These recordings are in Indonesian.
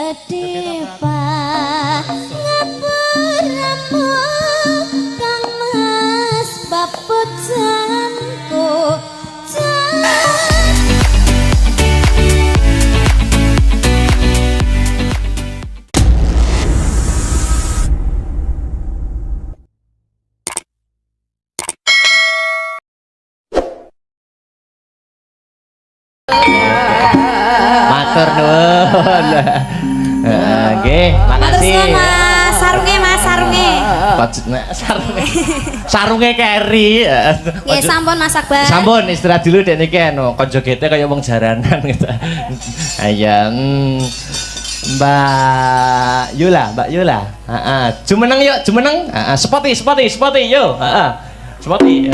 Depa ngapuramu Kang Mas Baput Jamku Matur nuwun. Nggih, makasih. Mas, sarunge Mas, sarunge. Sarunge keri. Nggih, sampun Mas Akbar. Sampun istirahat dulu dek niki anu, kanca gete kaya wong jaranan gitu. Ayo. Mbak Yula. Heeh. Jumeneng yuk, jumeneng. Heeh, spoti yuk. Heeh. Spoti.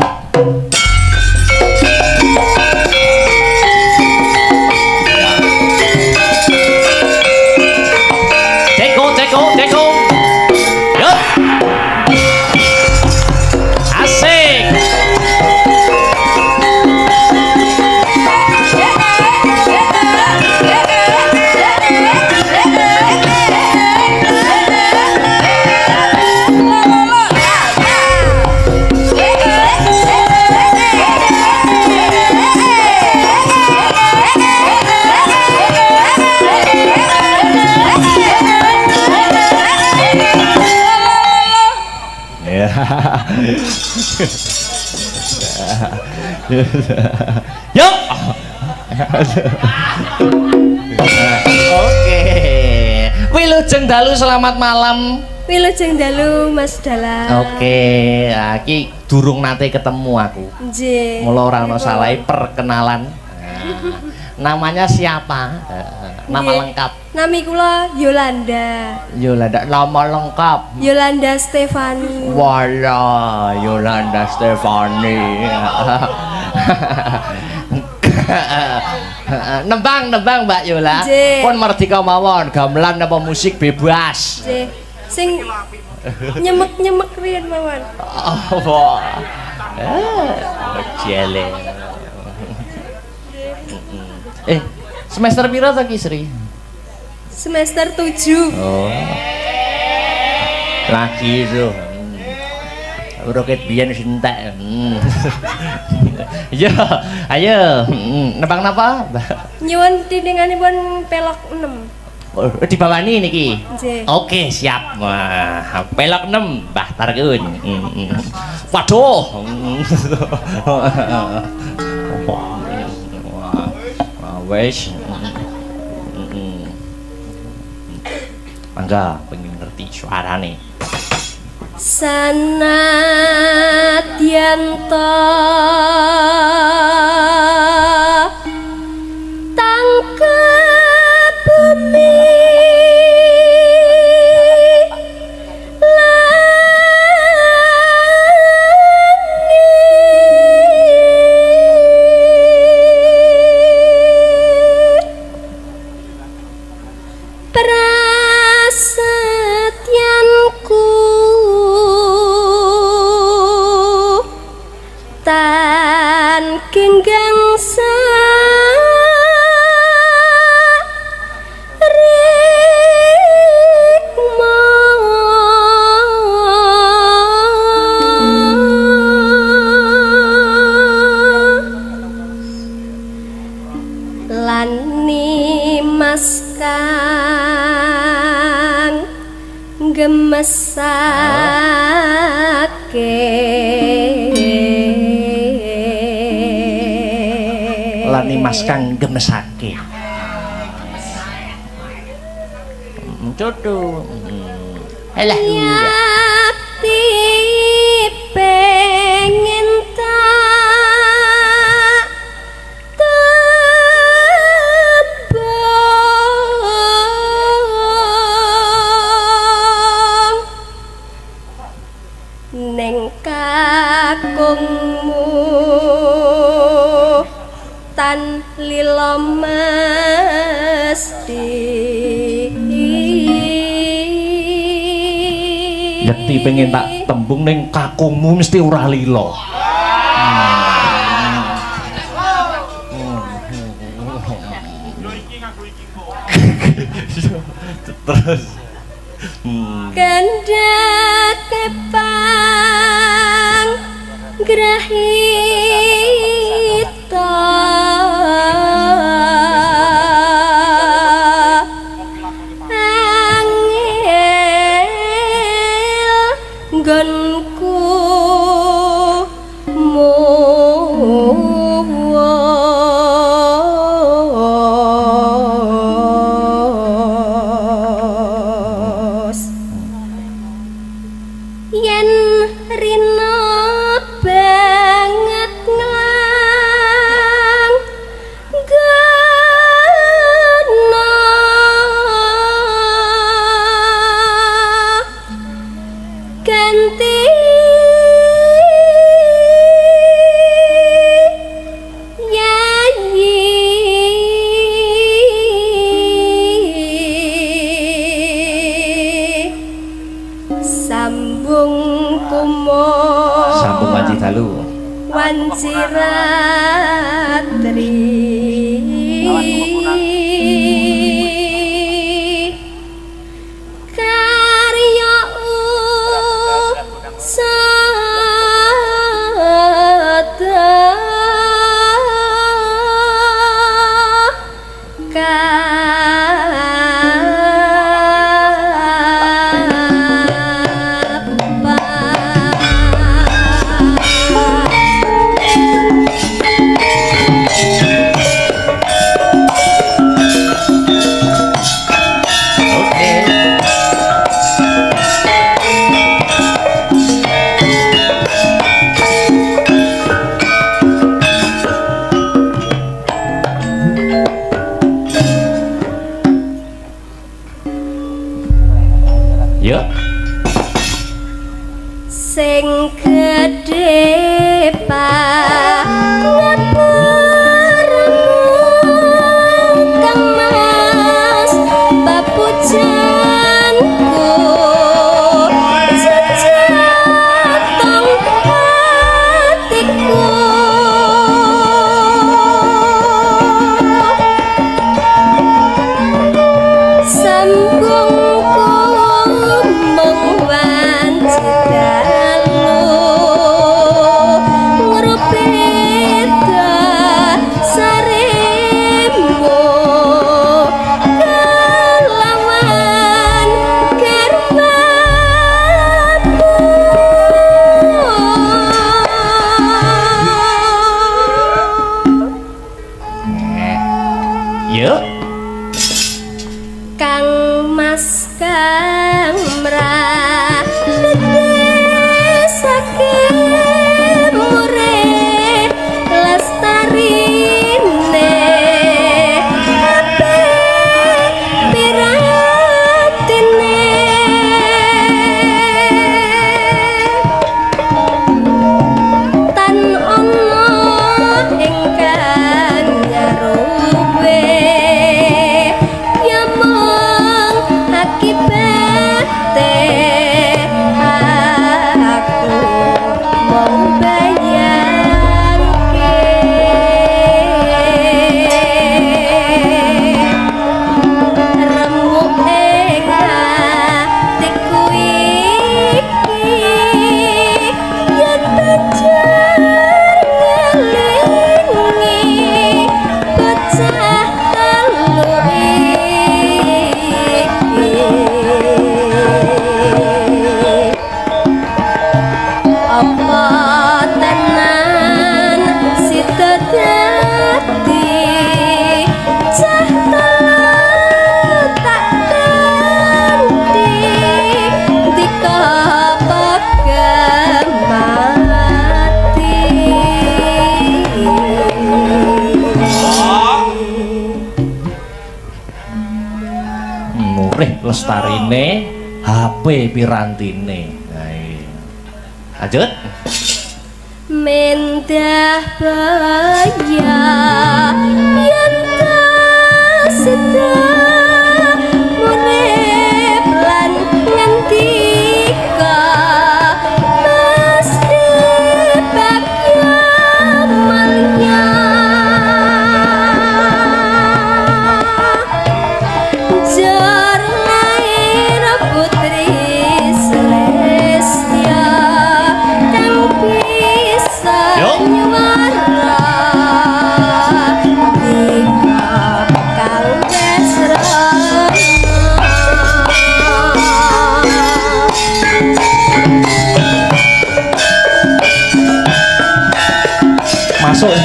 Deko. Yup. Asik. Yuk. Oke. Wilujeng dalu selamat malam. Wilujeng dalu Mas Dala. Oke, iki durung nate ketemu aku. Nggih. Mula ora ana salahe perkenalan. Namanya siapa? Nama lengkap. Nami kula Yolanda. Yolanda, nama lengkap. Yolanda Stefani. Wala, Yolanda Stefani. Nembang Mbak Yola. Pun merdeka mawon, gamelan apa musik bebas. Nggih. Sing nyemek-nyemek riyen mawon. Oh. Jele. Semester pira to Ki Sri? Semester 7. Oh. Lagi itu. Roket biyen wis entek. Yo, ayo. Nebang napa? Nyuwun tindinganipun pelok 6. Oh, dibawani niki. Nggih. Oke, siap. Wah, pelok 6, Mbah Tarkun. Waduh. Wes. Mangga pengen ngerti suarane. Sanadyan ta tangkep bumi gemesake lani mas kang gemesake jodoh alah yakti pengen kakungmu tan lila mesti yakti pengen tak tembung ning kakungmu mesti ora lila. Terus. Kendak kepang grahita angel nggonku yen rina banget nang gana ganti yayi sambung kumo Sambung wanci dalu. wanci ratri karya usada Yuk. sing gedhe banget kang mas bapujanku sejatong hatiku sambungku mengwanci dalu ngrupita saremu kelawan karmamu Yuk. Kang Mas Kang mrahete saking urip lestarine apik piratine tan ono ingkang nyaruwe yamong akibate aku mau bayangke remuk ing atiku iki yen pancen ngelingi bocah telu iki apa tenan sida dadi cah telu tak ganti dika Murih lestarine, HP pirantine. Nah, iya. Lanjut. mendah baya yen sida urip lan ngendika mesti bagya malya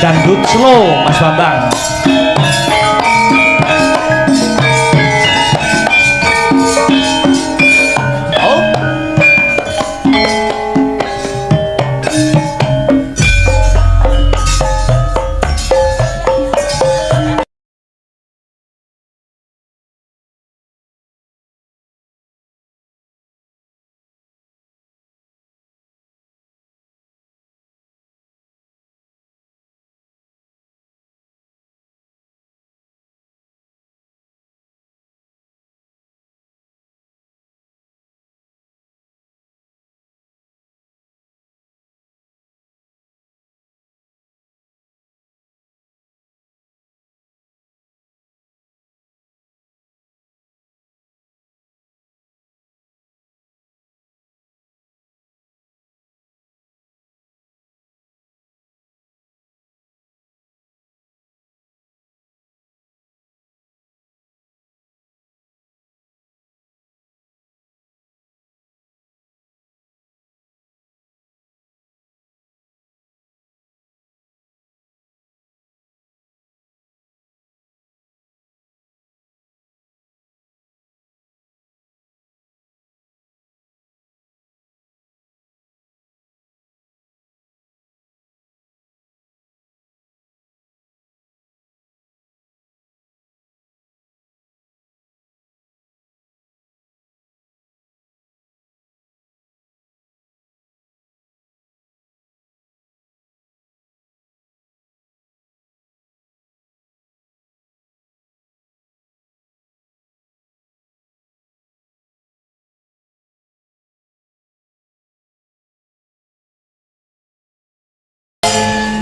dangdut slow Mas Bambang.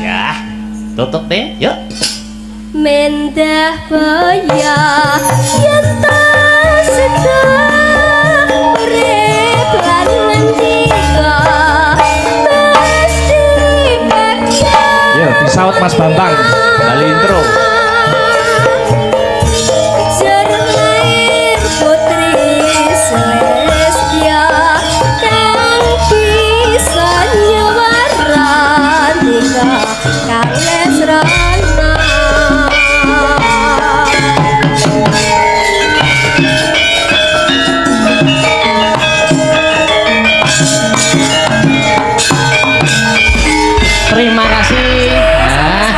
Ya, tutup deh, yuk. Mendah baya yen tas sedang urip lan ngendika mesti bakya. Yuk, disaut Mas Bambang. Kembali intro. Jernair putri Celestia kang bisa nyuwaran nikah kales rana. Terima kasih.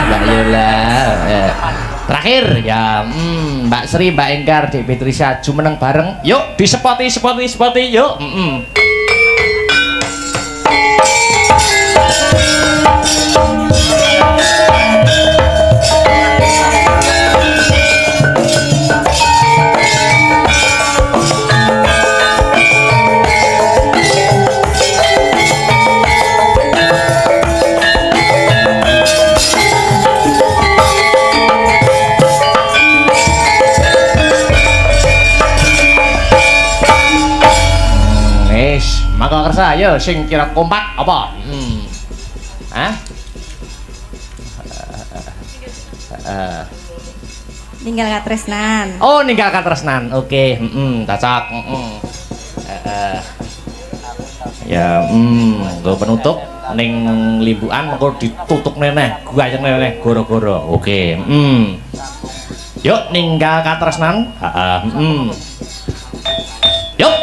Mbak Yola. Terakhir ya, Mbak Sri, Mbak Enggar, Dek Petrisha, jumeneng bareng. Yuk, disepoti, yuk. Maka kersa, ayo sing kira kompak apa? Hah? Ninggal katresnan. Oh, ninggal katresnan. Oke, cocok. Ya, gue penutup ning limbuan mengko ditutup neneh, gayeng neneh goro-goro. Oke, Yuk ninggal katresnan. Yuk.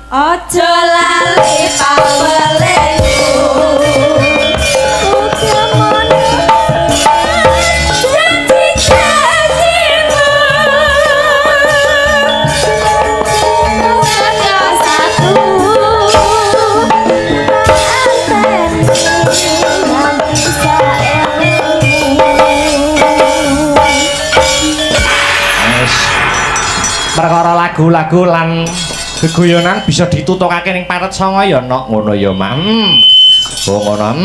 Ojo lali pawelemu. Uga mono janji-janjimu. Jaga satu anteni yang bisa Wis perkara lagu-lagu lan gegoyonan bisa ditutokake ning paret songo ya nok ngono ya Mak. Oh ngono.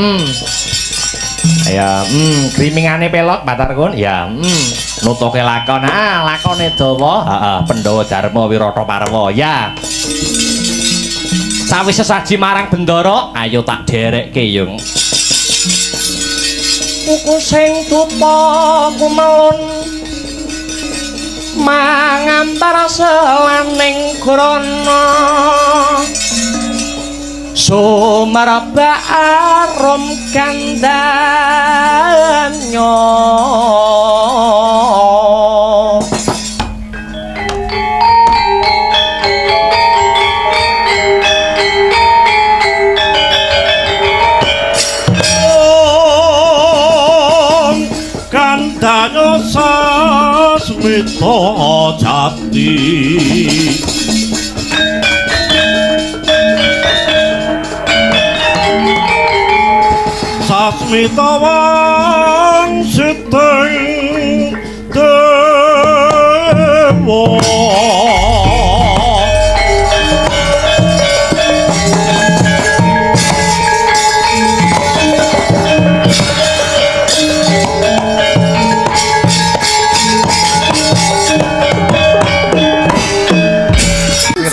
Ya grimingane pelot Batar Kun ya nutuke lakon. Lakone dawa. Heeh, Pandhawa Darma Wirata Parwa ya. Sawise saji marang Bendara, ayo tak derekke yung. Kuku sing tupa kumelun mangantar selaning grana sumerba arum kandhanya kandhanya sasmita jati sasmita wangsiting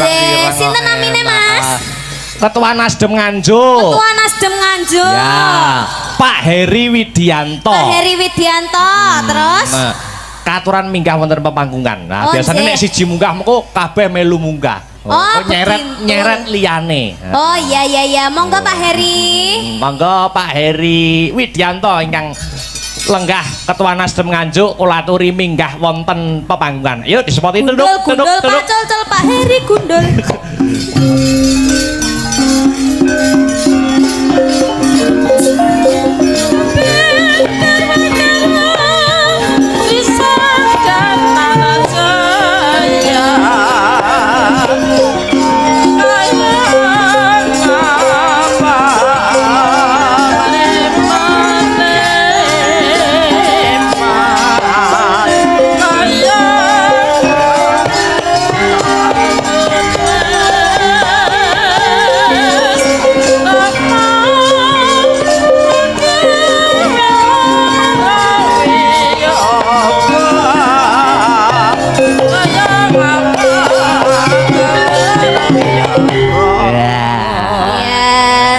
dewa sinten namine Mas? Ketua Nasdem Nganjuk. Ketua Nasdem Nganjuk. Ya, Pak Heri Widianto. Pak Heri Widianto, terus Nah, katuran minggah wonten pepanggungan. Nah, Oh, biasanya nggih. nek siji munggah mengko kabeh melu munggah. Oh, nyeret begitu. nyeret liyane. Oh iya iya iya, monggo Pak Heri. Monggo Pak Heri Widianto ingkang lenggah Ketua Nasdem Nganjuk kula aturi minggah wonten pepanggungan. Ayo disepoti Gundul gundul Pak Col Pak Heri gundul.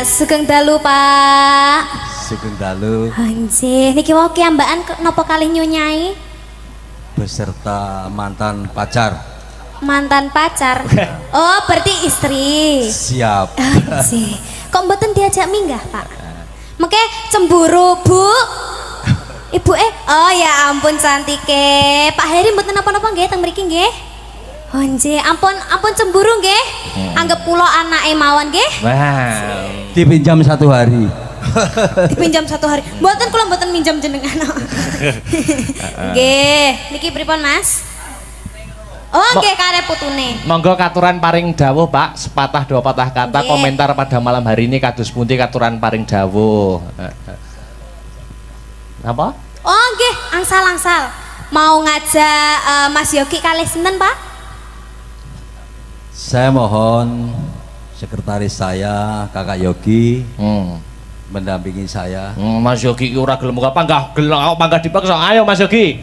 Sugeng dalu Pak. Sugeng dalu Anjir, niki wau kiambakan napa kalih nyunyai? beserta mantan pacar. Mantan pacar. Oh, berarti istri. Siap. Anjir. Kok mboten diajak minggah, Pak? Mengke cemburu, Bu. Ibu oh ya ampun cantike. Pak Heri mboten napa-napa nggih teng mriki nggih? Oh nggih, ampun cemburu nggih. Anggap kula anake mawon nggih. Wah. Dipinjam 1 hari. Dipinjam 1 hari. Mboten kula mboten minjam jenengan. Nggih, niki pripun Mas? Oh nggih karep putune. Monggo katuran paring dawuh Pak, sepatah dua patah kata Nggih. komentar pada malam hari ini kados pundi katuran paring dawuh. Apa? Oh nggih, angsal-angsal. Mau ngajak Mas Yogi kalih sinten, Pak? Saya mohon sekretaris saya Kakak Yogi mendampingi saya. Mas Yogi ki ora gelem apa enggak gelem panggah dipaksa. Ayo Mas Yogi.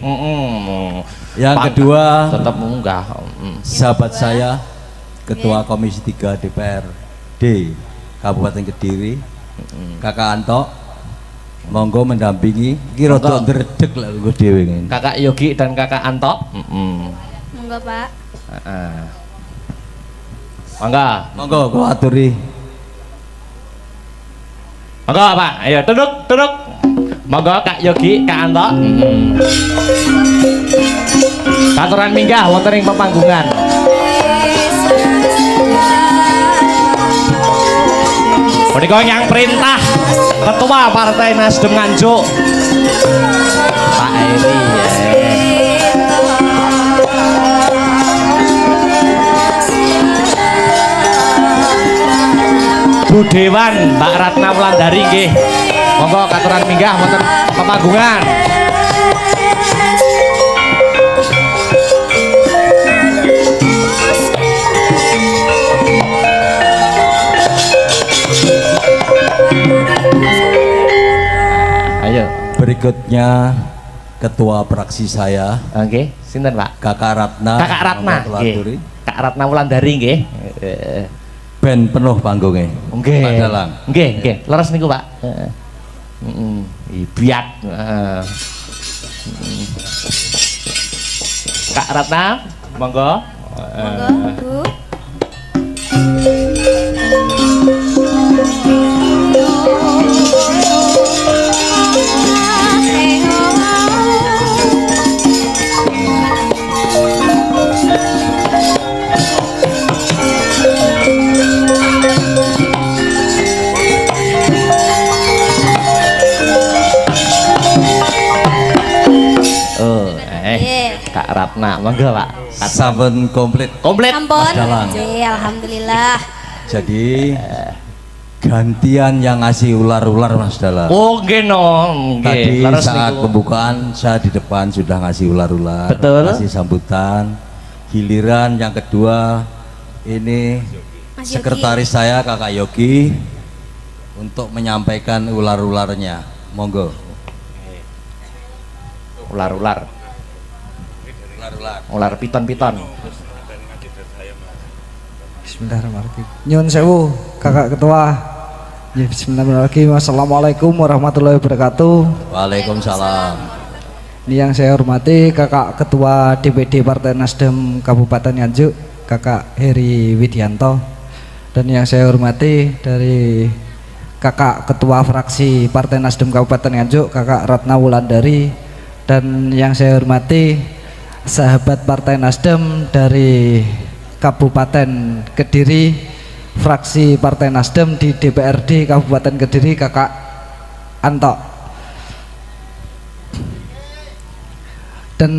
Yang kedua, tetap munggah. sahabat saya Ketua Komisi 3 DPRD Kabupaten Kediri, Kakak Anto, monggo mendampingi. Kira rada ndredeg lah kanggo dhewe ngene. Kakak Yogi dan Kakak Anto. Monggo, Pak. Heeh. Monggo. Monggo kula aturi. Monggo Pak, ayo duduk. Monggo Kak Yogi, Kak Anto. Katuran minggah wonten ing pepanggungan. Menika yang perintah Ketua Partai Nasdem Nganjuk Pak Eri Bu Dewan Mbak Ratna Wulandari nggih. Monggo katuran minggah wonten pemanggungan. Ayo. Berikutnya ketua fraksi saya. Oke, sinten Pak? Kakak Ratna. Kakak Ratna. Nggih. Kak Ratna Wulandari nggih. Ben penuh panggungnya. Nggih. Pak Dalang. Nggih, nggih. Leres niku, Pak. Biak. Kak Ratna, monggo. Monggo, Bu. Kak Ratna, monggo Pak. Saben komplit. Komplit. Ampun. Mas Dalang. Alhamdulillah. Jadi gantian yang ngasih ular-ular Mas Dalang. Oh, nggih no. Tadi Leres saat niku. pembukaan saya di depan sudah ngasih ular-ular, Betul. ngasih sambutan. Giliran yang kedua ini Mas Yogi. sekretaris saya Kakak Yogi untuk menyampaikan ular-ularnya. Monggo. Ular-ular. Ular-ular. Ular piton-piton. Bismillahirrahmanirrahim. Nyun sewu, Kakak Ketua. Ya, bismillahirrahmanirrahim. Wassalamualaikum warahmatullahi wabarakatuh. Waalaikumsalam. Ini yang saya hormati Kakak Ketua DPD Partai Nasdem Kabupaten Nganjuk, Kakak Heri Widianto. Dan yang saya hormati dari Kakak Ketua Fraksi Partai Nasdem Kabupaten Nganjuk, Kakak Ratna Wulandari. Dan yang saya hormati sahabat Partai Nasdem dari Kabupaten Kediri, fraksi Partai Nasdem di DPRD Kabupaten Kediri, Kakak Anto. Dan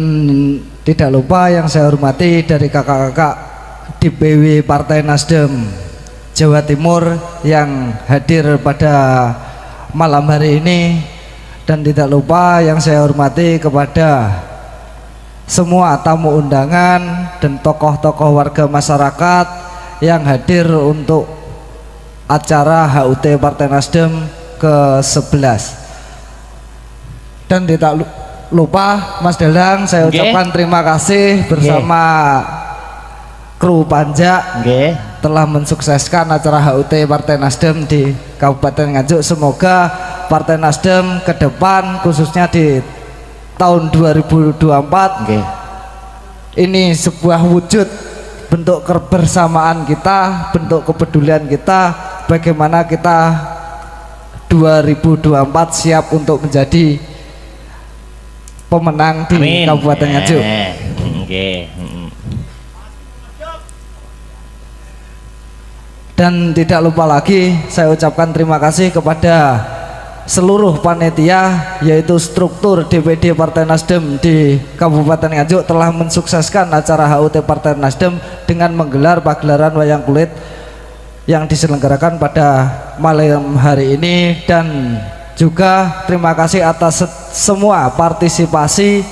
tidak lupa yang saya hormati dari kakak-kakak DPW Partai Nasdem Jawa Timur yang hadir pada malam hari ini. Dan tidak lupa yang saya hormati kepada semua tamu undangan dan tokoh-tokoh warga masyarakat yang hadir untuk acara HUT Partai Nasdem ke-11. Dan tidak lupa Mas Dalang, saya ucapkan terima kasih bersama kru Panja telah mensukseskan acara HUT Partai Nasdem di Kabupaten Nganjuk. Semoga Partai Nasdem ke depan khususnya di tahun 2024 ini sebuah wujud bentuk kebersamaan kita, bentuk kepedulian kita, bagaimana kita 2024 siap untuk menjadi pemenang di Amin. Kabupaten Nganjuk. Dan tidak lupa lagi saya ucapkan terima kasih kepada seluruh panitia, yaitu struktur DPD Partai Nasdem di Kabupaten Nganjuk telah mensukseskan acara HUT Partai Nasdem dengan menggelar pagelaran wayang kulit yang diselenggarakan pada malam hari ini. Dan juga terima kasih atas semua partisipasi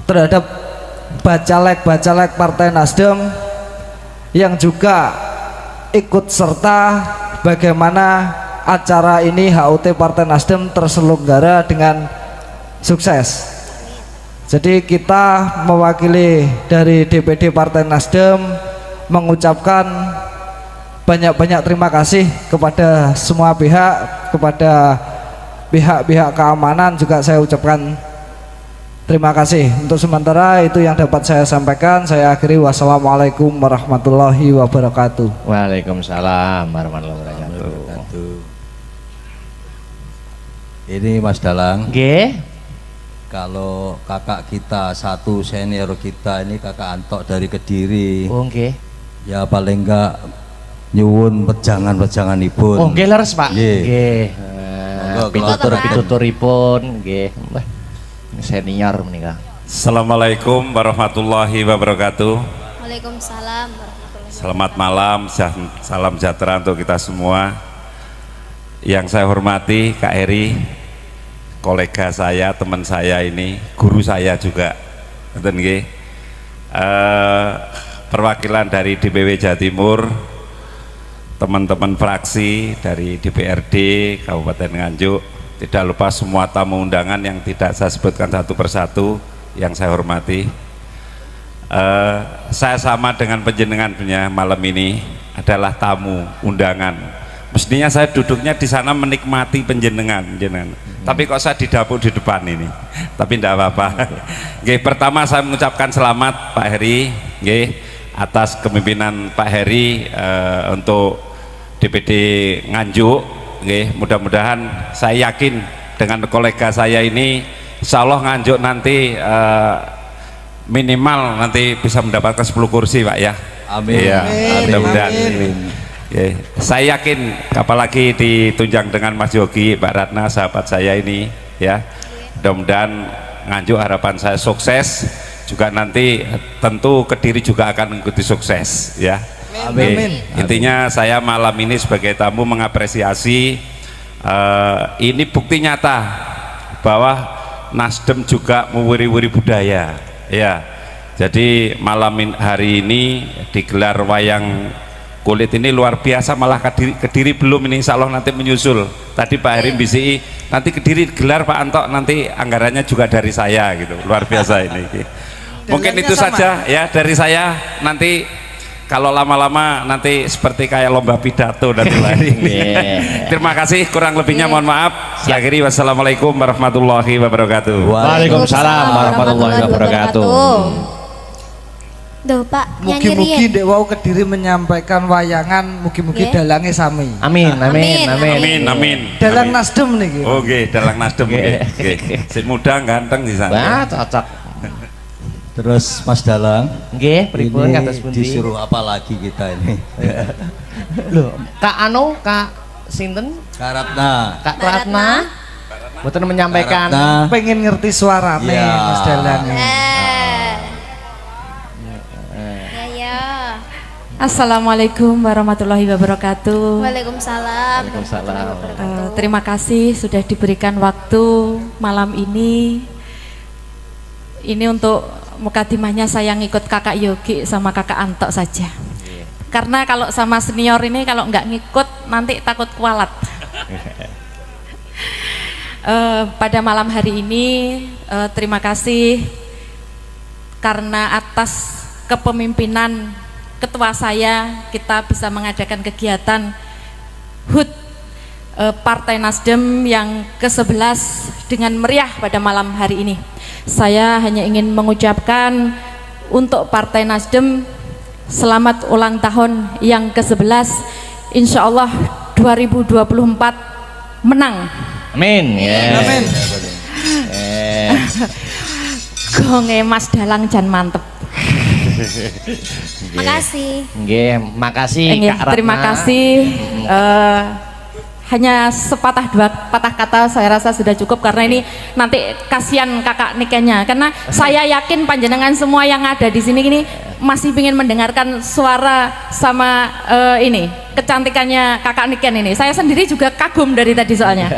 terhadap bacalek-bacalek Partai Nasdem yang juga ikut serta bagaimana acara ini HUT Partai Nasdem terselenggara dengan sukses. Jadi kita mewakili dari DPD Partai Nasdem mengucapkan banyak-banyak terima kasih kepada semua pihak, kepada pihak-pihak keamanan juga saya ucapkan terima kasih. Untuk sementara itu yang dapat saya sampaikan. Saya akhiri, wassalamualaikum warahmatullahi wabarakatuh. Waalaikumsalam warahmatullahi wabarakatuh. Ini Mas Dalang. Nggih. Kalau kakak kita satu senior kita ini Kakak Antok dari Kediri. Oh nggih. Ya paling enggak nyuwun wejangan-wejanganipun. Oh, nggih leres, Pak. Nggih. Nggih. Monggo, Pituturipun nggih. Wah, senior menika. Assalamualaikum warahmatullahi wabarakatuh. Waalaikumsalam warahmatullahi Selamat malam, salam sejahtera untuk kita semua. Yang saya hormati Kak Heri, kolega saya, teman saya ini, guru saya juga. Ngoten nggih. Perwakilan dari DPW Jawa Timur, teman-teman fraksi dari DPRD Kabupaten Nganjuk, tidak lupa semua tamu undangan yang tidak saya sebutkan satu persatu yang saya hormati. Saya sama dengan penjenengan punya malam ini adalah tamu undangan. Mestinya saya duduknya di sana menikmati penjenengan, tapi kok saya di dapur di depan ini. Tapi tidak apa-apa. Nggih, pertama saya mengucapkan selamat Pak Heri, nggih, atas kepemimpinan Pak Heri untuk DPD Nganjuk. Nggih, mudah-mudahan saya yakin dengan kolega saya ini, insya Allah Nganjuk nanti minimal nanti bisa mendapatkan 10 kursi Pak ya. Amin. Ya, mudah-mudahan. Amin. Ya, saya yakin apalagi ditunjang dengan Mas Yogi, Pak Ratna, sahabat saya ini ya. Mudah-mudahan Nganjuk harapan saya sukses, juga nanti tentu Kediri juga akan mengikuti sukses ya. Amin. Intinya saya malam ini sebagai tamu mengapresiasi ini bukti nyata bahwa Nasdem juga mewuri-wuri budaya ya. Jadi malam hari ini digelar wayang kulit ini luar biasa, malah Kediri belum, ini insya Allah nanti menyusul. Tadi Pak Heri bisi nanti Kediri gelar Pak Anto, nanti anggarannya juga dari saya gitu, luar biasa ini. Mungkin itu saja ya dari saya. Nanti kalau lama-lama nanti seperti kayak lomba pidato dan lain. Terima kasih, kurang lebihnya mohon maaf. Saya akhiri, wassalamualaikum warahmatullahi wabarakatuh. Waalaikumsalam warahmatullahi wabarakatuh. Duh, Pak, nyanyi Mugi-mugi riyen. Dek Wau Kediri menyampaikan wayangan, mugi-mugi Nggih. dalange sami. Amin, amin, amin. Amin, amin. Dalang Amin. Nasdem niki. Oke, dalang Nasdem. Oke. Si muda ganteng di sana. Wah, cocok. Terus Mas Dalang, Nggih, pripun ini kados pundi? disuruh apa lagi kita ini? Loh, Kak Anu, Kak sinten? Kak Ratna. Kak Ratna. Mboten menyampaikan. Kak Ratna. Pengen ngerti suarane Ya. Mas Dalang. Ya. Assalamualaikum warahmatullahi wabarakatuh. Waalaikumsalam. Waalaikumsalam. Terima kasih sudah diberikan waktu malam ini. Ini untuk mukadimahnya saya ngikut kakak Yogi sama kakak Anto saja. Karena kalau sama senior ini kalau nggak ngikut nanti takut kualat. Pada malam hari ini terima kasih karena atas kepemimpinan ketua saya kita bisa mengadakan kegiatan HUT Partai Nasdem yang ke-11 dengan meriah pada malam hari ini. Saya hanya ingin mengucapkan untuk Partai Nasdem selamat ulang tahun yang ke-11. Insya Allah 2024 menang. Amin. Ya. Amin. Gonge Mas Dalang jan mantep. Makasih. Nggih, makasih Nggih, Kak Ratna. terima kasih. Hanya sepatah dua patah kata saya rasa sudah cukup karena ini nanti kasihan kakak nikahnya, karena saya yakin panjenengan semua yang ada di sini ini masih ingin mendengarkan suara sama ini kecantikannya kakak Niken ini. Saya sendiri juga kagum dari tadi soalnya.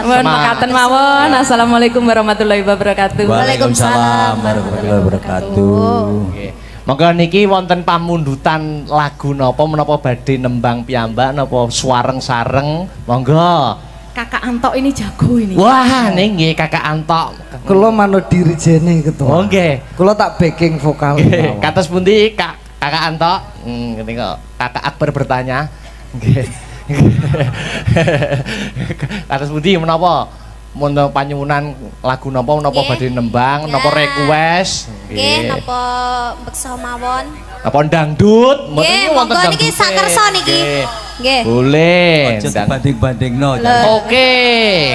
Mohon makaten mawon. Assalamualaikum warahmatullahi wabarakatuh. Waalaikumsalam warahmatullahi wabarakatuh. Nggih. Monggo niki wonten pamundutan lagu napa menapa badhe nembang piyambak napa suareng-sareng. Monggo. Kakak Anto ini jago ini. Wah, nggih Kakak Anto. Kula manut dirijeni ketua. Oh nggih. Kula tak backing vokal. Nggih, kados pundi Kakak Anto? Ngene kok Kakak Akbar bertanya. Nggih. Kados pundi menapa? Mun panyuwunan lagu napa menapa Nggih. badhe nembang, Ya. napa request? Nggih, napa beksa mawon? Napa dangdut? Mboten Nggih, niku wonten monggo niki dangdute. sakersa niki. Nggih. Nggih. Boleh. Aja Ndang- dibanding-bandingno. Oke,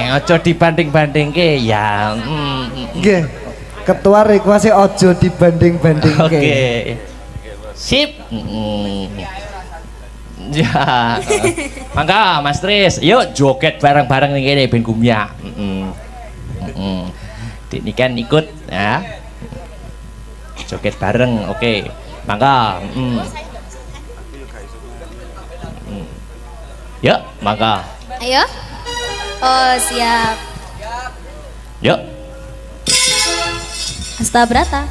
aja dibanding-bandingke ya. Nggih. Ketua request ojo dibanding-bandingke. Oke. Sip. Ya. Mangga Mas Tris, yuk joget bareng-bareng nih kene ben gumya. Dik ini kan ikut ya. Joget bareng, oke. Mangga. Yuk, mangga. Ayo. Oh, siap. Yuk. Astabrata.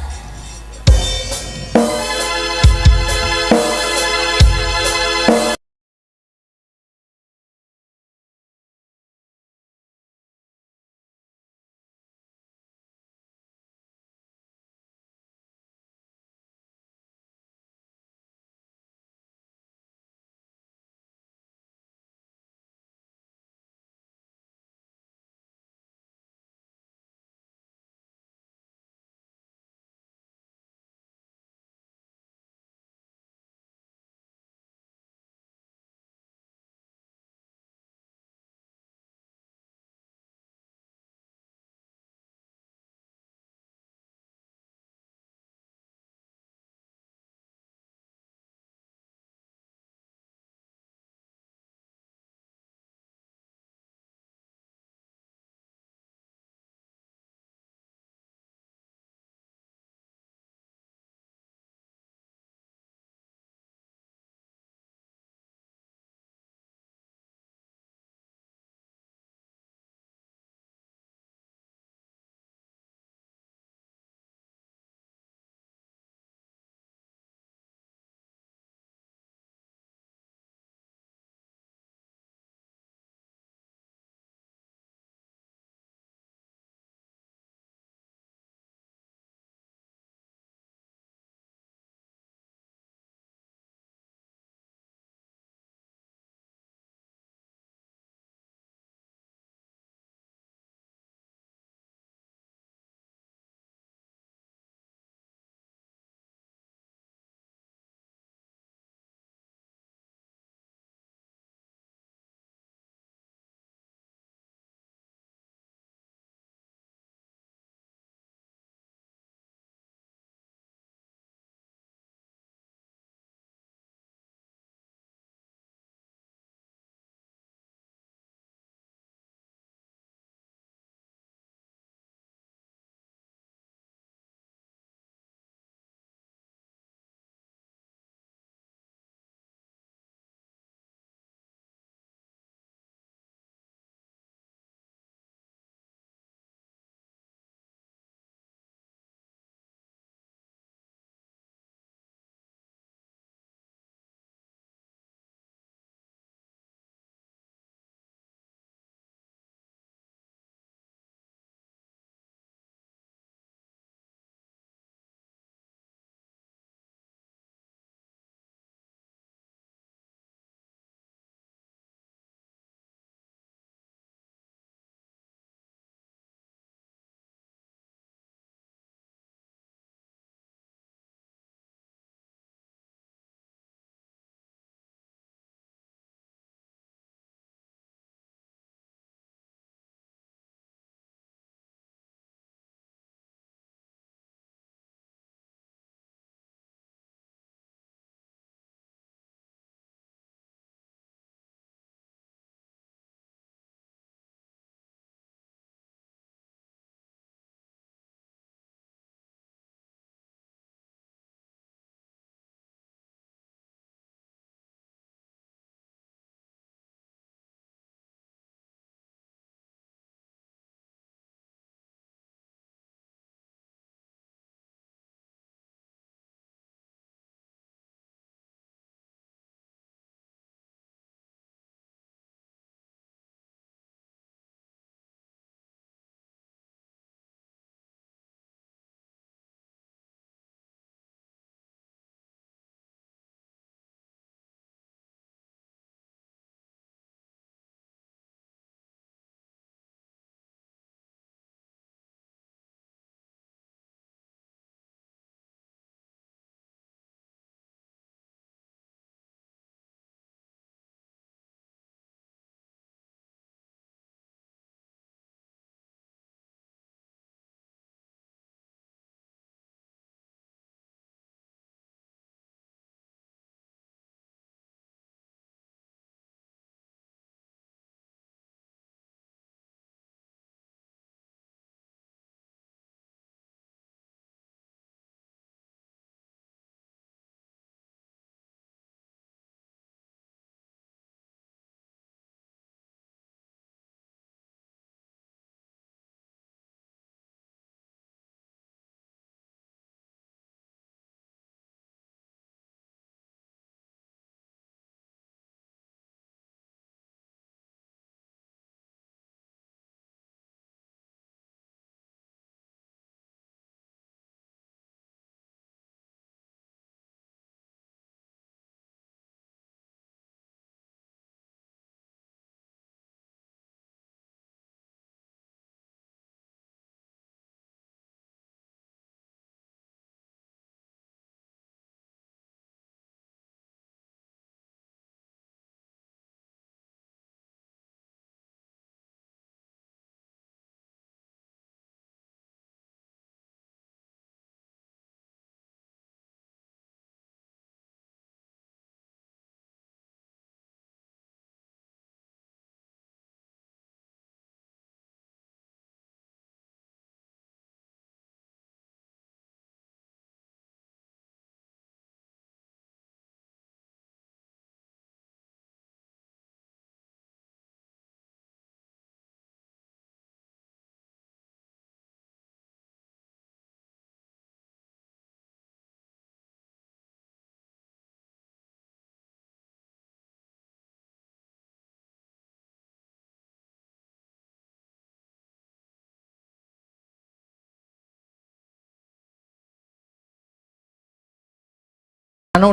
anu